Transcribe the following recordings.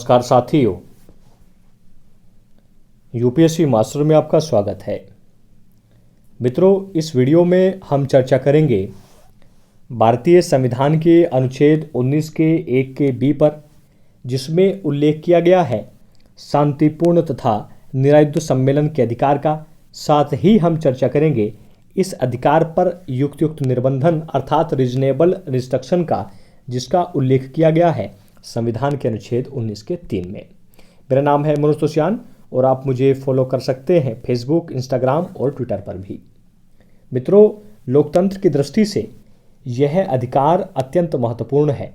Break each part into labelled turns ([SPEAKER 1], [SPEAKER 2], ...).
[SPEAKER 1] नमस्कार साथियों, UPSC master में आपका स्वागत है। मित्रों, इस वीडियो में हम चर्चा करेंगे भारतीय संविधान के अनुच्छेद 19 के 1 के बी पर, जिसमें उल्लेख किया गया है शांतिपूर्ण तथा निरायुध सम्मेलन के अधिकार का। साथ ही हम चर्चा करेंगे इस अधिकार पर युक्त निर्बंधन अर्थात रीजनेबल रिस्ट्रिक्शन का, जिसका उल्लेख किया गया है संविधान के अनुच्छेद 19 के 3 में। मेरा नाम है मनोज तोसियान और आप मुझे फॉलो कर सकते हैं फेसबुक, इंस्टाग्राम और ट्विटर पर भी। मित्रों, लोकतंत्र की दृष्टि से यह अधिकार अत्यंत महत्वपूर्ण है,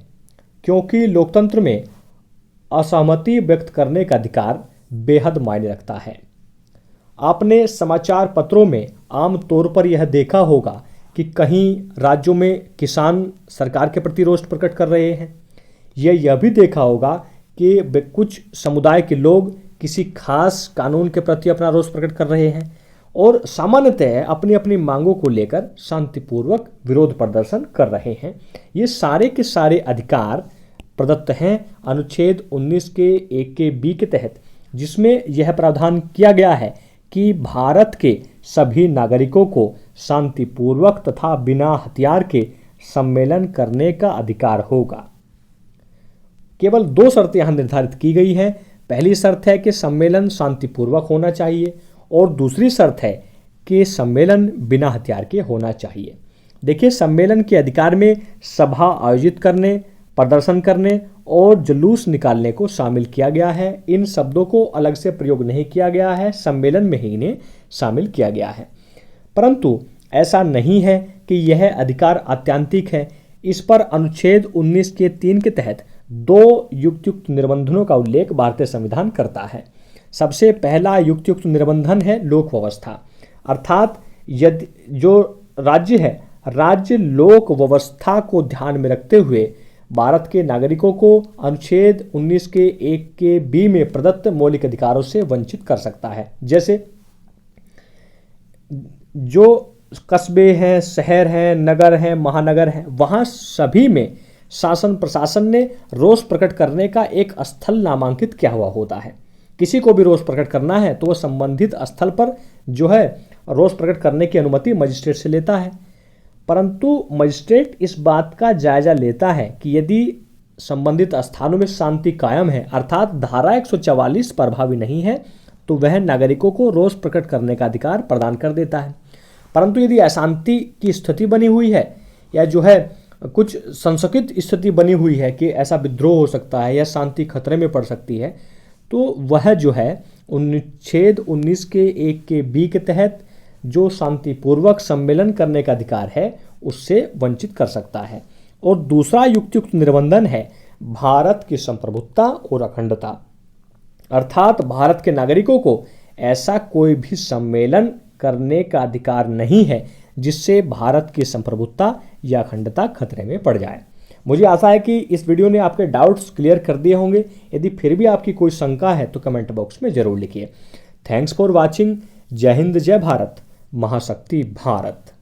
[SPEAKER 1] क्योंकि लोकतंत्र में असहमति व्यक्त करने का अधिकार बेहद मायने रखता है। आपने समाचार पत्रों में आम तौर पर यह देखा होगा कि कहीं राज्यों में किसान सरकार के प्रति रोष प्रकट कर रहे हैं। यह भी देखा होगा कि कुछ समुदाय के लोग किसी खास कानून के प्रति अपना रोष प्रकट कर रहे हैं और सामान्यतः अपनी अपनी मांगों को लेकर शांतिपूर्वक विरोध प्रदर्शन कर रहे हैं। ये सारे के सारे अधिकार प्रदत्त हैं अनुच्छेद 19 के 1 के बी के तहत, जिसमें यह प्रावधान किया गया है कि भारत के सभी नागरिकों को शांतिपूर्वक तथा बिना हथियार के सम्मेलन करने का अधिकार होगा। केवल 2 शर्तें यहाँ निर्धारित की गई है। पहली शर्त है कि सम्मेलन शांतिपूर्वक होना चाहिए और दूसरी शर्त है कि सम्मेलन बिना हथियार के होना चाहिए। देखिए, सम्मेलन के अधिकार में सभा आयोजित करने, प्रदर्शन करने और जुलूस निकालने को शामिल किया गया है। इन शब्दों को अलग से प्रयोग नहीं किया गया है, सम्मेलन में ही इन्हें शामिल किया गया है। परंतु ऐसा नहीं है कि यह अधिकार आत्यंतिक है। इस पर अनुच्छेद 19 के 3 के तहत 2 युक्त निर्बंधनों का उल्लेख भारतीय संविधान करता है। सबसे पहला युक्त निर्बंधन है लोक व्यवस्था, अर्थात यदि जो राज्य है, राज्य लोक व्यवस्था को ध्यान में रखते हुए भारत के नागरिकों को अनुच्छेद 19 के 1 के बी में प्रदत्त मौलिक अधिकारों से वंचित कर सकता है। जैसे जो कस्बे हैं, शहर हैं, नगर हैं, महानगर हैं, वहाँ सभी में शासन प्रशासन ने रोष प्रकट करने का एक स्थल नामांकित किया हुआ होता है। किसी को भी रोष प्रकट करना है तो वह संबंधित स्थल पर जो है रोष प्रकट करने की अनुमति मजिस्ट्रेट से लेता है। परंतु मजिस्ट्रेट इस बात का जायजा लेता है कि यदि संबंधित स्थानों में शांति कायम है, अर्थात धारा 144 प्रभावी नहीं है, तो वह नागरिकों को रोष प्रकट करने का अधिकार प्रदान कर देता है। परंतु यदि अशांति की स्थिति बनी हुई है या जो है कुछ संशयित स्थिति बनी हुई है कि ऐसा विद्रोह हो सकता है या शांति खतरे में पड़ सकती है, तो वह जो है अनुच्छेद 19 के 1 के बी के तहत जो शांतिपूर्वक सम्मेलन करने का अधिकार है उससे वंचित कर सकता है। और दूसरा युक्त निर्बंधन है भारत की संप्रभुता और अखंडता, अर्थात भारत के नागरिकों को ऐसा कोई भी सम्मेलन करने का अधिकार नहीं है जिससे भारत की संप्रभुता या अखंडता खतरे में पड़ जाए। मुझे आशा है कि इस वीडियो ने आपके डाउट्स क्लियर कर दिए होंगे। यदि फिर भी आपकी कोई शंका है तो कमेंट बॉक्स में जरूर लिखिए। Thanks for watching. जय हिंद, जय भारत, महाशक्ति भारत।